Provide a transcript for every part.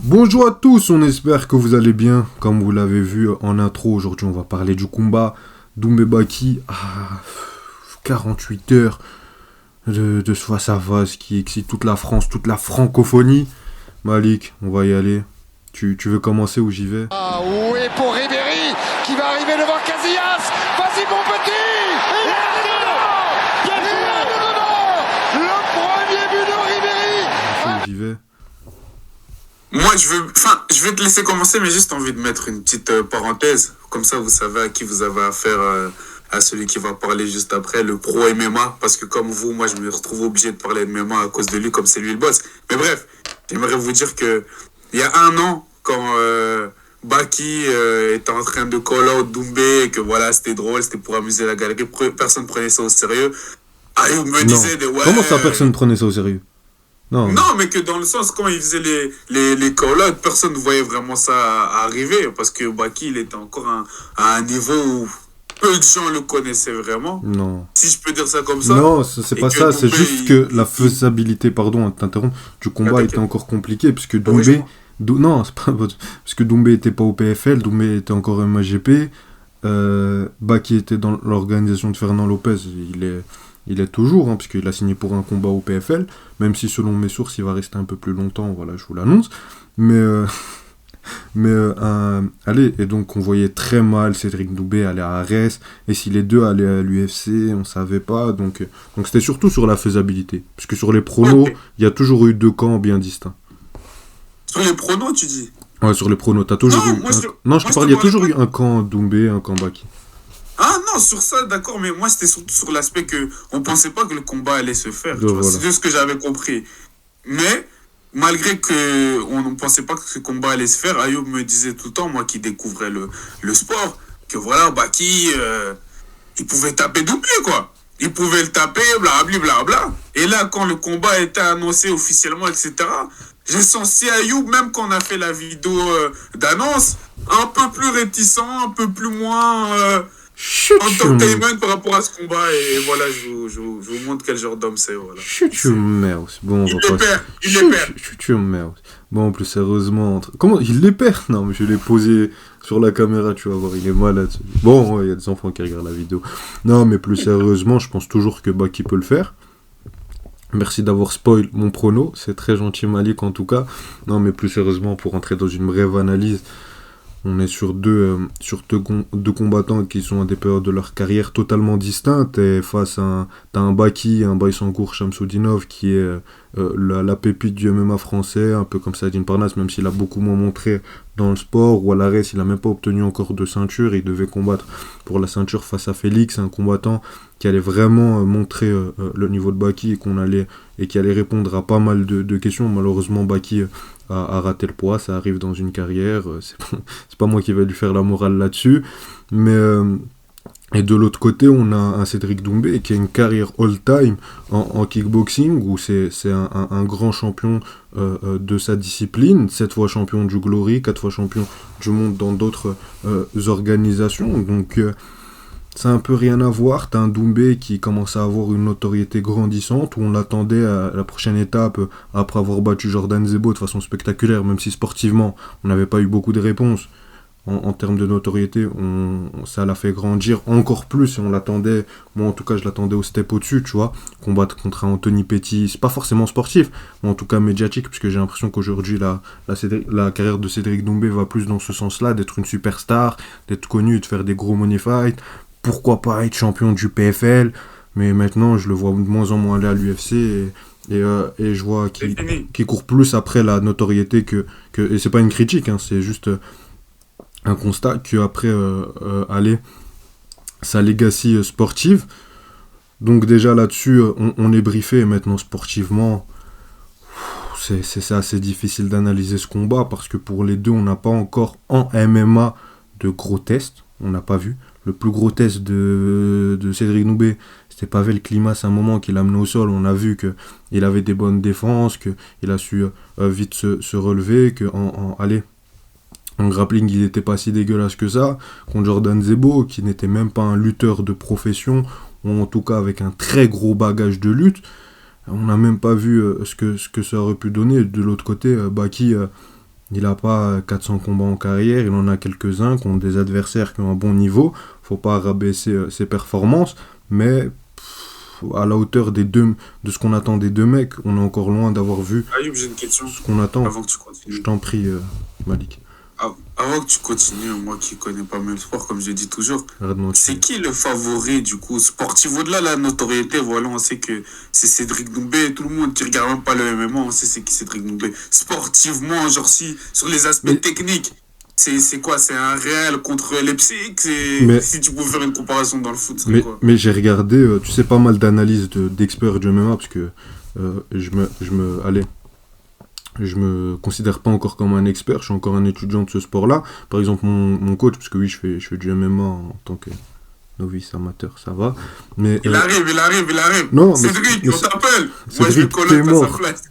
Bonjour à tous, on espère que vous allez bien. Comme vous l'avez vu en intro, aujourd'hui on va parler du combat Doumbé Baki à 48 heures de ce face-à-face qui excite toute la France, toute la francophonie. Malik, on va y aller. Tu veux commencer ou j'y vais? Ah oui, pour Ribéry qui va arriver devant Casillas. Vas-y mon petit. Il est dedans. Le premier but de Ribéry. J'y vais. Moi, je vais te laisser commencer, mais juste envie de mettre une petite parenthèse. Comme ça, vous savez à qui vous avez affaire, à celui qui va parler juste après, le pro MMA. Parce que comme vous, moi, je me retrouve obligé de parler de MMA à cause de lui, comme c'est lui le boss. Mais bref, j'aimerais vous dire que il y a un an, quand Baki était en train de call out Doumbé, et que voilà, c'était drôle, c'était pour amuser la galerie, personne prenait ça au sérieux. Ayoub me disait de ouais. Comment ça, personne prenait ça au sérieux? Non, mais que dans le sens, quand il faisait les call-outs, personne ne voyait vraiment ça arriver. Parce que Baki, il était encore à un niveau où peu de gens le connaissaient vraiment. Non. Si je peux dire ça comme ça. Non, c'est pas ça, c'est juste que la faisabilité, pardon, de t'interrompre, du combat était encore compliqué, puisque Doumbé... Non, c'est pas... Parce que Doumbé était pas au PFL, Doumbé était encore MAGP, Baki était dans l'organisation de Fernand Lopez, il est toujours, hein, puisqu'il a signé pour un combat au PFL, même si selon mes sources, il va rester un peu plus longtemps, voilà, je vous l'annonce. Allez, et donc on voyait très mal Cédric Doumbé aller à Arès, et si les deux allaient à l'UFC, on savait pas, donc c'était surtout sur la faisabilité, puisque sur les pronos, il y a toujours eu deux camps bien distincts. Sur les pronos, tu dis? Ouais, sur les pronos, t'as toujours eu... Non, je te parle, il y a toujours eu un camp Doumbé, un camp Baki. Ah non, sur ça, d'accord, mais moi c'était surtout sur l'aspect que on pensait pas que le combat allait se faire. Voilà. C'est juste ce que j'avais compris. Mais malgré que on ne pensait pas que ce combat allait se faire, Ayoub me disait tout le temps, moi qui découvrais le sport, que voilà, Baki, il pouvait taper Doumbé, quoi. Il pouvait le taper, blablabla. Et là, quand le combat était annoncé officiellement, etc., j'ai senti Ayoub, même quand on a fait la vidéo d'annonce, un peu plus réticent, un peu plus moins... entertainment par rapport à ce combat, et voilà, je vous montre quel genre d'homme c'est. Voilà. Chut, merde. Bon, il les perd. Chut, merde. Bon, plus sérieusement, comment il les perd? Non, mais je l'ai posé sur la caméra, tu vas voir, il est malade. Bon, il y a des enfants qui regardent la vidéo. Non, mais plus sérieusement, je pense toujours que Baki peut le faire. Merci d'avoir spoil mon prono, c'est très gentil Malik en tout cas. Non, mais plus sérieusement, pour entrer dans une brève analyse, on est sur deux combattants qui sont à des périodes de leur carrière totalement distinctes, et face à un Baki, un Baysangour Shamsudinov qui est la pépite du MMA français, un peu comme Saladin Parnasse, même s'il a beaucoup moins montré dans le sport, ou à l'arrêt, il n'a même pas obtenu encore de ceinture, il devait combattre pour la ceinture face à Félix, un combattant qui allait vraiment montrer le niveau de Baki et qui allait répondre à pas mal de questions. Malheureusement, Baki a raté le poids, ça arrive dans une carrière, c'est pas moi qui vais lui faire la morale là-dessus, mais et de l'autre côté on a un Cédric Doumbé qui a une carrière all-time en kickboxing, où c'est un grand champion de sa discipline, 7 fois champion du Glory, 4 fois champion du monde dans d'autres organisations, donc c'est un peu rien à voir. T'as un Doumbé qui commence à avoir une notoriété grandissante, où on l'attendait à la prochaine étape après avoir battu Jordan Zebo de façon spectaculaire, même si sportivement on n'avait pas eu beaucoup de réponses. En termes de notoriété, ça l'a fait grandir encore plus, et on l'attendait, moi en tout cas je l'attendais au step au-dessus, tu vois, combattre contre un Anthony Pettis, c'est pas forcément sportif, mais en tout cas médiatique, puisque j'ai l'impression qu'aujourd'hui la carrière de Cédric Doumbé va plus dans ce sens-là, d'être une superstar, d'être connu, de faire des gros money fights, pourquoi pas être champion du PFL, mais maintenant je le vois de moins en moins aller à l'UFC, et je vois qu'il court plus après la notoriété que et c'est pas une critique, hein, c'est juste un constat qu'après sa legacy sportive. Donc déjà là-dessus on est briefé, et maintenant sportivement c'est assez difficile d'analyser ce combat, parce que pour les deux on n'a pas encore en MMA de gros tests, on n'a pas vu. Le plus gros test de Cédric Doumbé, c'était Pavel Klimas, à un moment qu'il a mené au sol. On a vu qu'il avait des bonnes défenses, qu'il a su vite se relever, en grappling, il n'était pas si dégueulasse que ça. Contre Jordan Zebo, qui n'était même pas un lutteur de profession, ou en tout cas avec un très gros bagage de lutte, on n'a même pas vu ce que ça aurait pu donner. De l'autre côté, Baki Il n'a pas 400 combats en carrière, il en a quelques-uns qui ont des adversaires qui ont un bon niveau. Faut pas rabaisser ses performances, mais à la hauteur de ce qu'on attend des deux mecs, on est encore loin d'avoir vu Ayoub, j'ai une question ce qu'on attend. avant que tu continues. Je t'en prie, Malik. Avant que tu continues, moi qui connais pas mal le sport, comme je dis toujours, Arrête de mentir. c'est qui le favori du coup sportif? Au-delà de la notoriété, voilà, on sait que c'est Cédric Doumbé, tout le monde qui regarde même pas le MMA, on sait c'est qui Cédric Doumbé. Sportivement, genre si, sur les aspects Mais- techniques, c'est quoi? C'est un réel contre Leipzig? Mais- Si tu pouvais faire une comparaison dans le foot, ce serait quoi? Mais j'ai regardé, tu sais, pas mal d'analyses d'experts du MMA, parce que je me considère pas encore comme un expert, je suis encore un étudiant de ce sport-là. Par exemple, mon coach, parce que oui, je fais du MMA en tant que novice amateur, ça va. Mais, Il arrive. Non, mais Cédric, mais on t'appelle. Moi, je Cédric, vais coller t'es à sa mort. place.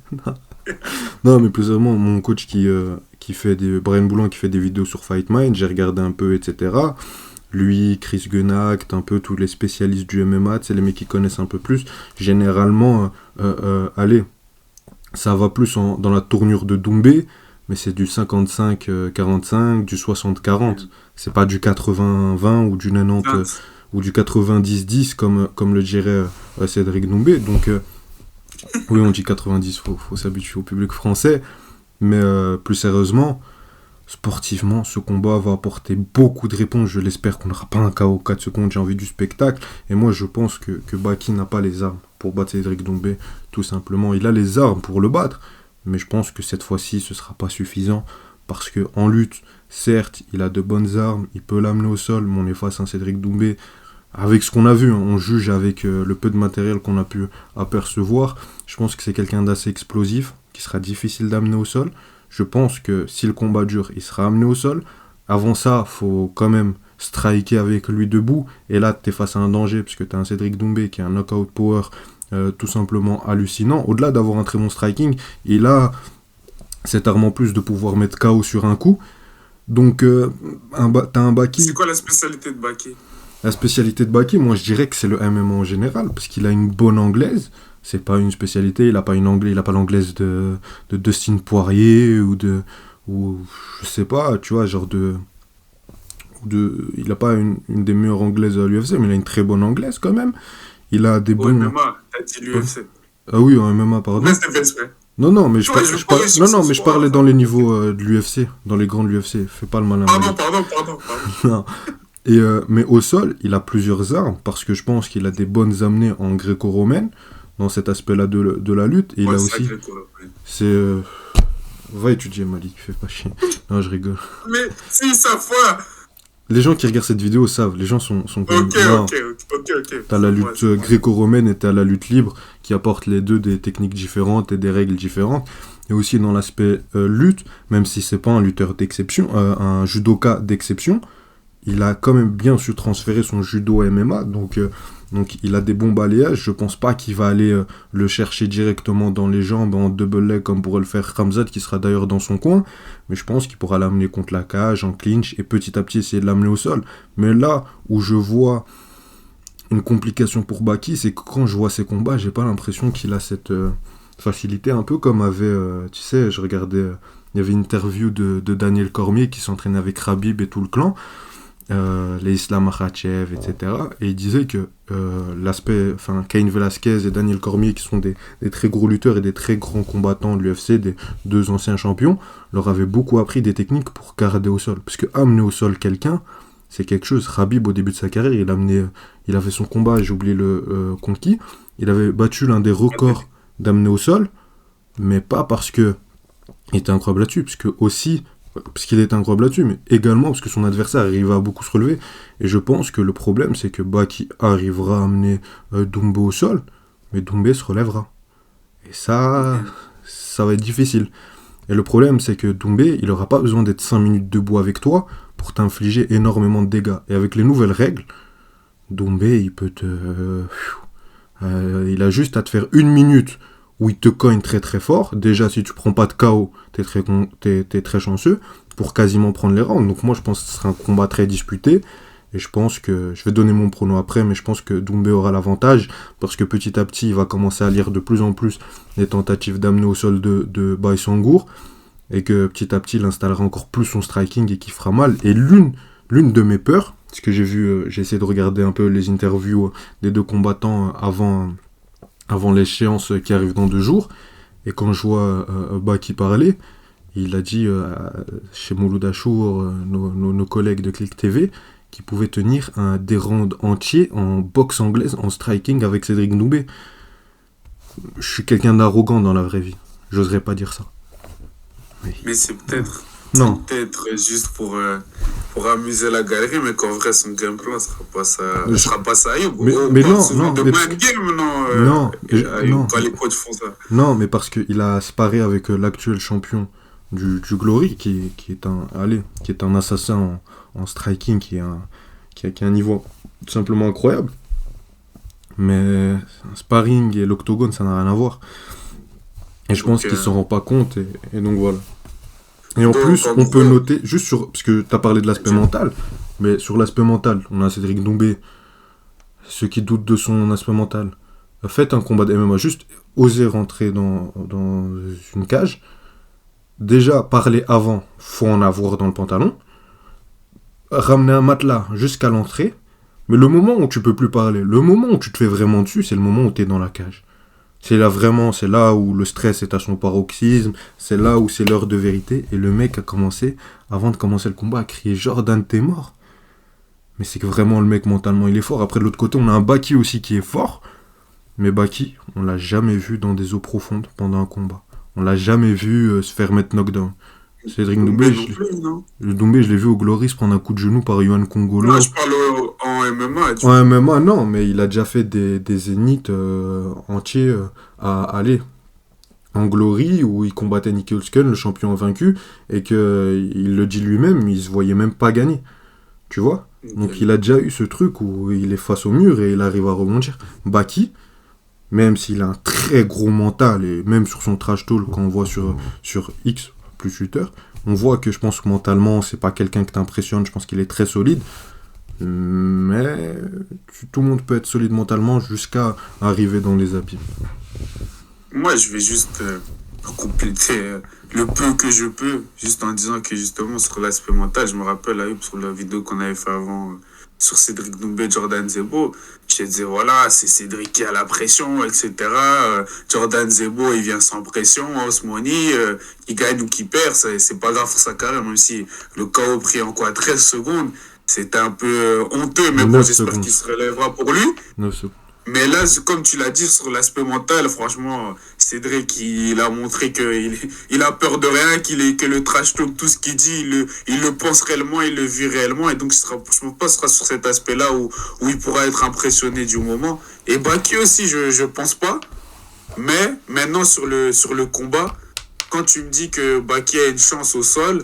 Non, mais plus sérieusement, mon coach qui fait Brian Boulan, qui fait des vidéos sur Fight Mind, j'ai regardé un peu, etc. Lui, Chris Gunacht, un peu tous les spécialistes du MMA, c'est les mecs qui connaissent un peu plus. Généralement, allez, ça va plus dans la tournure de Doumbé, mais c'est du 55-45, du 60-40. C'est pas du 80-20 ou du 90 ou du 90-10 comme le dirait Cédric Doumbé. Donc, oui, on dit 90, faut s'habituer au public français. Mais plus sérieusement, sportivement, ce combat va apporter beaucoup de réponses. Je l'espère qu'on n'aura pas un KO 4 secondes. J'ai envie du spectacle. Et moi, je pense que Baki n'a pas les armes pour battre Cédric Doumbé, tout simplement. Il a les armes pour le battre, mais je pense que cette fois-ci, ce ne sera pas suffisant. Parce qu'en lutte, certes, il a de bonnes armes, il peut l'amener au sol, mais on est face à un Cédric Doumbé. Avec ce qu'on a vu, hein, on juge avec le peu de matériel qu'on a pu apercevoir. Je pense que c'est quelqu'un d'assez explosif, qui sera difficile d'amener au sol. Je pense que si le combat dure, il sera amené au sol. Avant ça, faut quand même striker avec lui debout. Et là, tu es face à un danger, puisque tu as un Cédric Doumbé qui a un knockout power tout simplement hallucinant. Au-delà d'avoir un très bon striking, il a cette arme en plus de pouvoir mettre KO sur un coup. Donc, t'as un Baki. C'est quoi la spécialité de Baki? La spécialité de Baki, moi je dirais que c'est le MMA en général, parce qu'il a une bonne anglaise. C'est pas une spécialité, il a pas l'anglaise de Dustin Poirier ou je sais pas, tu vois, genre il a pas une des meilleures anglaises à l'UFC, mais il a une très bonne anglaise quand même. Il a des Au bons. MMA, t'as dit l'UFC. Ah oui, en MMA, pardon. Mais c'est fait exprès. Non, mais Ouais, je parlais dans les niveaux de l'UFC, dans les grands de l'UFC. Fais pas le malin. Pardon. Non. Mais au sol, il a plusieurs armes, parce que je pense qu'il a des bonnes amenées en gréco-romaine, dans cet aspect-là de la lutte. Et il a aussi... Va étudier, Malik, fais pas chier. Non, je rigole. Mais si, sa foi. Les gens qui regardent cette vidéo savent, les gens sont comme... Ok. T'as la lutte gréco-romaine et t'as la lutte libre, qui apportent les deux des techniques différentes et des règles différentes. Et aussi dans l'aspect lutte, même si c'est pas un lutteur d'exception, un judoka d'exception, il a quand même bien su transférer son judo MMA, donc il a des bons balayages. Je pense pas qu'il va aller le chercher directement dans les jambes en double leg comme pourrait le faire Khamzat, qui sera d'ailleurs dans son coin, mais je pense qu'il pourra l'amener contre la cage, en clinch, et petit à petit essayer de l'amener au sol. Mais là où je vois une complication pour Baki, c'est que quand je vois ses combats, j'ai pas l'impression qu'il a cette facilité, un peu comme avait, tu sais, je regardais, il y avait une interview de Daniel Cormier qui s'entraînait avec Khabib et tout le clan, les Islam Makhachev, etc. Et il disait que Cain Velasquez et Daniel Cormier, qui sont des très gros lutteurs et des très grands combattants de l'UFC, des deux anciens champions, leur avaient beaucoup appris des techniques pour garder au sol. Parce que amener au sol quelqu'un, c'est quelque chose. Khabib, au début de sa carrière, il avait son combat, j'ai oublié le conquis, il avait battu l'un des records d'amener au sol, mais pas parce que il était incroyable là-dessus, parce qu'il est incroyable là-dessus, mais également parce que son adversaire arriva à beaucoup se relever. Et je pense que le problème, c'est que Baki arrivera à amener Doumbé au sol, mais Doumbé se relèvera. Et ça va être difficile. Et le problème, c'est que Doumbé, il n'aura pas besoin d'être 5 minutes debout avec toi pour t'infliger énormément de dégâts. Et avec les nouvelles règles, Doumbé, il peut il a juste à te faire 1 minute où il te cogne très très fort. Déjà, si tu prends pas de KO, t'es très chanceux pour quasiment prendre les rounds. Donc moi, je pense que ce sera un combat très disputé. Et je pense que, je vais donner mon prono après, mais je pense que Doumbé aura l'avantage, parce que petit à petit, il va commencer à lire de plus en plus les tentatives d'amener au sol de Baïsangour. et que petit à petit, il installera encore plus son striking et qu'il fera mal. Et l'une de mes peurs, parce que j'ai essayé de regarder un peu les interviews des deux combattants avant l'échéance qui arrive dans 2 jours, et quand je vois Baki parler, il a dit chez Mouloud Achour, nos collègues de Click TV, qu'il pouvait tenir des rounds entiers en boxe anglaise, en striking avec Cédric Doumbé. Je suis quelqu'un d'arrogant dans la vraie vie. J'oserais pas dire ça. Mais c'est peut-être Non. juste pour amuser la galerie, mais qu'en vrai, son gameplay ne sera pas ça. Ayoub. Mais non, non. De Mais mind game, non, Ayoub, quand les coachs font ça. non, mais parce qu'il a sparé avec l'actuel champion du Glory, qui est un assassin en striking, qui a un niveau tout simplement incroyable. Mais un sparring et l'octogone, ça n'a rien à voir. Et je pense qu'il s'en rend pas compte, et donc voilà. Et en plus, on peut noter, parce que tu as parlé de l'aspect mental, mais sur l'aspect mental, on a Cédric Doumbé, ceux qui doutent de son aspect mental. Faites un combat de MMA, juste osez rentrer dans une cage. Déjà, parler avant, faut en avoir dans le pantalon. Ramener un matelas jusqu'à l'entrée. Mais le moment où tu peux plus parler, le moment où tu te fais vraiment dessus, c'est le moment où tu es dans la cage. C'est là où le stress est à son paroxysme, c'est là où c'est l'heure de vérité. Et le mec a commencé, avant de commencer le combat, à crier Jordan, t'es mort. Mais c'est que vraiment le mec mentalement il est fort. Après de l'autre côté, on a un Baki aussi qui est fort. Mais Baki, on l'a jamais vu dans des eaux profondes pendant un combat. On l'a jamais vu se faire mettre knockdown. Cédric Doumbé, je l'ai vu au Glory se prendre un coup de genou par Yohan Congolo. Non, je parle en MMA. En MMA, non, mais il a déjà fait des zéniths entiers à aller en Glory, où il combattait Nicky Holzken, le champion vaincu, et qu'il le dit lui-même, il se voyait même pas gagner. Tu vois ? Donc il a déjà eu ce truc où il est face au mur et il arrive à rebondir. Baki, même s'il a un très gros mental, et même sur son trash talk, quand on voit sur X, plus Twitter, on voit que je pense que mentalement, c'est pas quelqu'un qui t'impressionne, je pense qu'il est très solide. Mais tout le monde peut être solide mentalement jusqu'à arriver dans les abîmes. Moi, je vais juste compléter le peu que je peux, juste en disant que justement sur l'aspect mental, je me rappelle Ayoub, sur la vidéo qu'on avait fait avant sur Cédric Doumbé, Jordan Zebo, je te disais voilà, c'est Cédric qui a la pression, etc. Jordan Zebo, il vient sans pression, Osmoni, il gagne ou qui perd, c'est pas grave pour sa carrière, même si le KO pris en 13 secondes, c'était un peu honteux, mais bon, j'espère qu'il se relèvera pour lui. 9 secondes. Mais là, comme tu l'as dit, sur l'aspect mental, franchement, Cédric, il a montré qu'il a peur de rien, que le trash talk, tout ce qu'il dit, il le pense réellement, il le vit réellement. Et donc, je pense pas que ce sera sur cet aspect-là où il pourra être impressionné du moment. Et Baki aussi, je pense pas. Mais maintenant, sur le combat, quand tu me dis que Baki a une chance au sol,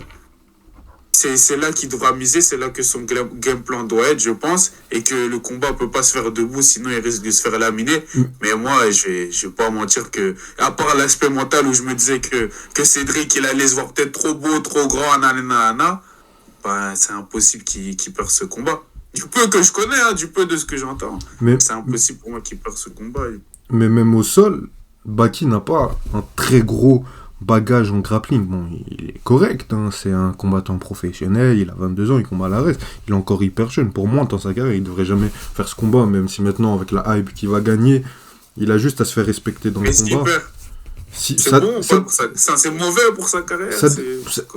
c'est là qu'il devra miser, c'est là que son game plan doit être, je pense, et que le combat peut pas se faire debout, sinon il risque de se faire laminer. Mais moi, je vais pas mentir que, à part l'aspect mental où je me disais que Cédric, il allait se voir peut-être trop beau, trop grand, nanana, bah, c'est impossible qu'il perde ce combat. Du peu que je connais, hein, du peu de ce que j'entends, c'est impossible pour moi qu'il perde ce combat. Mais même au sol, Baki n'a pas un très gros bagage en grappling. Bon, il est correct, hein, c'est un combattant professionnel, il a 22 ans, il combat à la reste, il est encore hyper jeune. Pour moi, dans sa carrière, il devrait jamais faire ce combat, même si maintenant, avec la hype qu'il va gagner, il a juste à se faire respecter dans le combat. C'est bon, c'est mauvais pour sa carrière.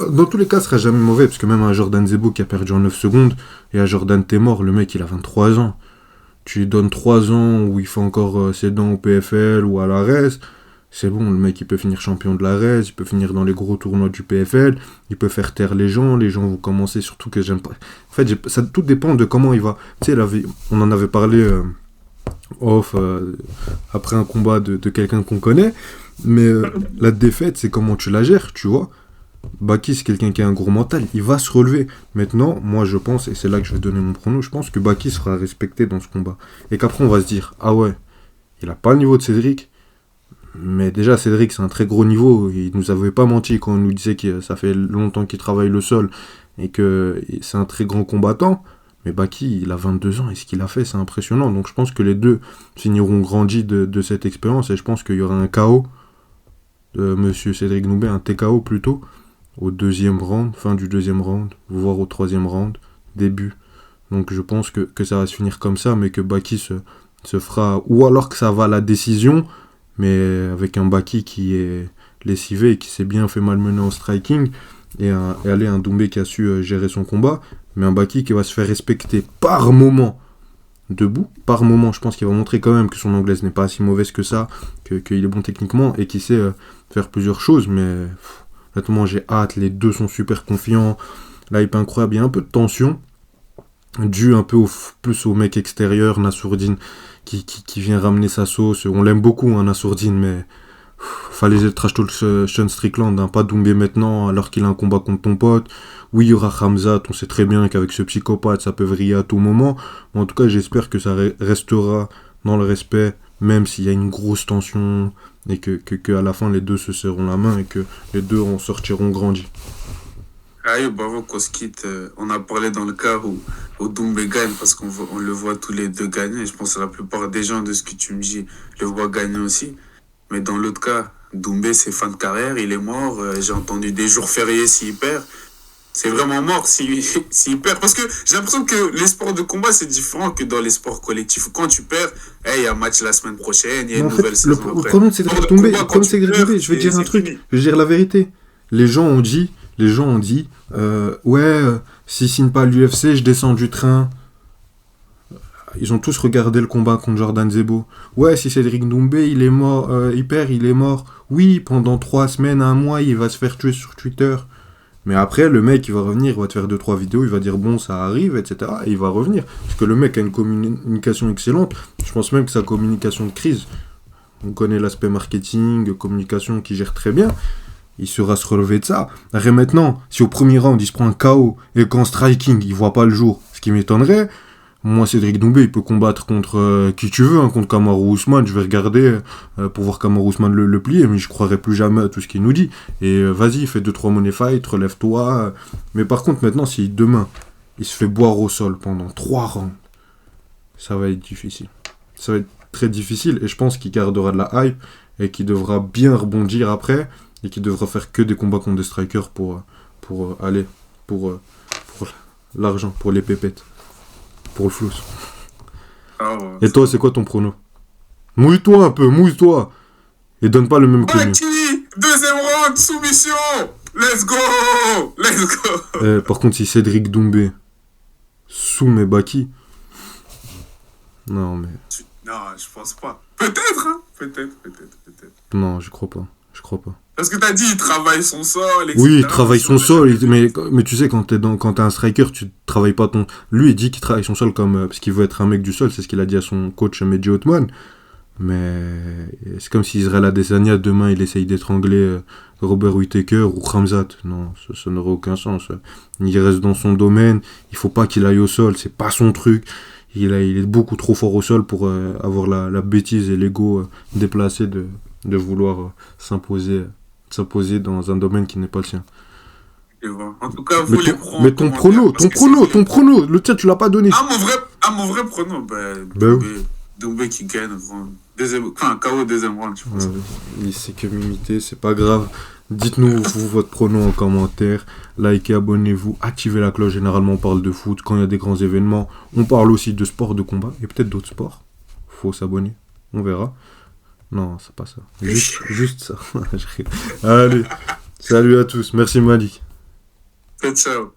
Dans tous les cas, ce sera jamais mauvais, parce que même un Jordan Zebo qui a perdu en 9 secondes, et à Jordan t'es mort, le mec il a 23 ans. Tu lui donnes 3 ans où il fait encore ses dents au PFL ou à la RES, c'est bon, le mec il peut finir champion de la RES, il peut finir dans les gros tournois du PFL, il peut faire taire les gens vont commencer, surtout que j'aime pas. En fait, ça tout dépend de comment il va. Tu sais, on en avait parlé après un combat de quelqu'un qu'on connaît, mais la défaite, c'est comment tu la gères, tu vois. Baki, c'est quelqu'un qui a un gros mental, il va se relever. Maintenant, moi je pense, et c'est là que je vais donner mon prono, je pense que Baki sera respecté dans ce combat. Et qu'après on va se dire, ah ouais, il a pas le niveau de Cédric. Mais déjà, Cédric, c'est un très gros niveau. Il nous avait pas menti quand on nous disait que ça fait longtemps qu'il travaille le sol et que c'est un très grand combattant. Mais Baki, il a 22 ans et ce qu'il a fait, c'est impressionnant. Donc je pense que les deux finiront grandis de cette expérience et je pense qu'il y aura un KO de monsieur Cédric Doumbé, un TKO plutôt. au deuxième round, fin du deuxième round, voire au troisième round, début. Donc je pense que ça va se finir comme ça, mais que Baki se fera... Ou alors que ça va à la décision, mais avec un Baki qui est lessivé et qui s'est bien fait malmener en striking, et aller un Doumbé qui a su gérer son combat, mais un Baki qui va se faire respecter par moment debout, par moment. Je pense qu'il va montrer quand même que son anglaise n'est pas si mauvaise que ça, qu'il est bon techniquement, et qu'il sait faire plusieurs choses, mais honnêtement j'ai hâte, les deux sont super confiants, la hype incroyable, il y a un peu de tension, dû un peu plus au mec extérieur, Nassourdine, qui vient ramener sa sauce. On l'aime beaucoup, hein, Nassourdine, mais fallait être trash talk Sean Strickland, hein, pas Doumbé maintenant, alors qu'il a un combat contre ton pote. Oui, il y aura Khamzat, on sait très bien qu'avec ce psychopathe, ça peut vriller à tout moment. Mais en tout cas, j'espère que ça restera dans le respect, même s'il y a une grosse tension, et que à la fin, les deux se serront la main, et que les deux en sortiront grandis. Aïe, bravo qu'on se quitte. On a parlé dans le cas où Doumbé gagne, parce qu'on le voit tous les deux gagner. Je pense que la plupart des gens de ce que tu me dis le voient gagner aussi. Mais dans l'autre cas, Doumbé, c'est fin de carrière, il est mort. J'ai entendu des jours fériés s'il perd. C'est vraiment mort s'il perd. Parce que j'ai l'impression que les sports de combat, c'est différent que dans les sports collectifs. Quand tu perds, il y a un match la semaine prochaine, il y a une nouvelle saison après. Le problème, c'est Cédric Doumbé. Je vais dire un truc. Je vais dire la vérité. Les gens ont dit, s'il signe pas à l'UFC, je descends du train. Ils ont tous regardé le combat contre Jordan Zebo. Ouais, si Cédric Doumbé, il est mort, il perd, il est mort. Oui, pendant 3 semaines, 1 mois, il va se faire tuer sur Twitter. Mais après, le mec, il va revenir, il va te faire 2-3 vidéos, il va dire bon, ça arrive, etc. Et il va revenir. Parce que le mec a une communication excellente. Je pense même que sa communication de crise, on connaît l'aspect marketing, communication qui gère très bien. Il saura se relever de ça. Après maintenant, si au premier round, il se prend un KO et qu'en striking, il voit pas le jour, ce qui m'étonnerait... Moi, Cédric Doumbé, il peut combattre contre qui tu veux, hein, contre Kamaru Usman. Je vais regarder pour voir Kamaru Usman le plier, mais je croirai plus jamais à tout ce qu'il nous dit. Et vas-y, fais 2-3 money fight, relève-toi. Mais par contre, maintenant, si demain, il se fait boire au sol pendant 3 rounds, ça va être difficile. Ça va être très difficile, et je pense qu'il gardera de la hype, et qu'il devra bien rebondir après, et qu'il devra faire que des combats contre des strikers pour l'argent, pour les pépettes. Pour le flou. Ah ouais, et toi, c'est quoi ton prono? Mouille-toi un peu, mouille-toi. Et donne pas le même que nous. Baki, deuxième round, soumission. Let's go. Par contre, si Cédric Doumbé soumet Baki... Non, mais... Non, je pense pas. Peut-être, hein. Peut-être. Non, je crois pas. Parce que t'as dit, il travaille son sol, etc. Oui, il travaille son sol, mais tu sais, quand t'es un striker, tu travailles pas ton... Lui, il dit qu'il travaille son sol comme... parce qu'il veut être un mec du sol, c'est ce qu'il a dit à son coach Medji Othman. Mais c'est comme si Israël Adesanya, demain, il essaye d'étrangler Robert Whittaker ou Khamzat. Non, ça n'aurait aucun sens. Il reste dans son domaine, il faut pas qu'il aille au sol, c'est pas son truc. Il est beaucoup trop fort au sol pour avoir la bêtise et l'ego déplacé de vouloir s'imposer dans un domaine qui n'est pas le sien. En tout cas, vous les prenez. Mais ton prono, le tien, tu l'as pas donné. Mon vrai prono, Doumbé qui gagne, KO deuxième round, je pense. Il sait que m'imiter, c'est pas grave. Dites-nous vous votre prono en commentaire, likez, abonnez-vous, activez la cloche. Généralement on parle de foot, quand il y a des grands événements, on parle aussi de sport de combat, et peut-être d'autres sports. Faut s'abonner, on verra. Non, c'est pas ça. Juste ça. Allez, salut à tous. Merci Malik. Ciao.